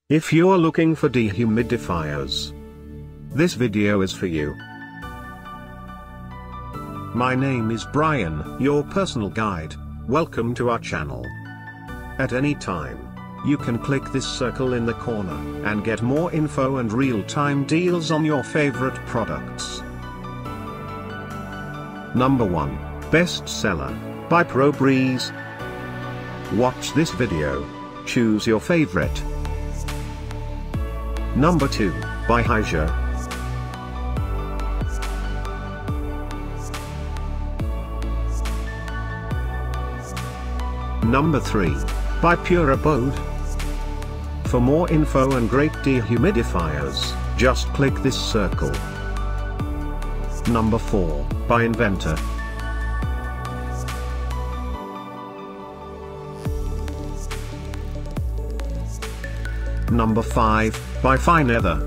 If you're looking for dehumidifiers, this video is for you. My name is Brian, your personal guide. Welcome to our channel. At any time, you can click this circle in the corner and get more info and real-time deals on your favorite products. Number 1, Bestseller by ProBreeze. Watch this video. Choose your favorite. Number 2, by Hysure. Number 3, by Pure Abode. For more info and great dehumidifiers, just click this circle. Number 4, by Inventor. Number 5, by Finether.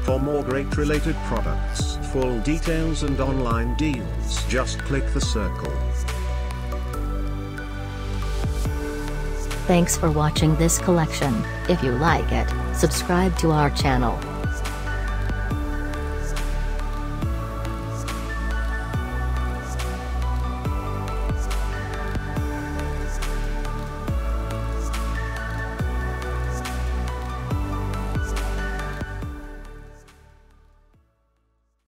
For more great related products, full details and online deals, just click the circle. Thanks for watching this collection. If you like it, subscribe to our channel.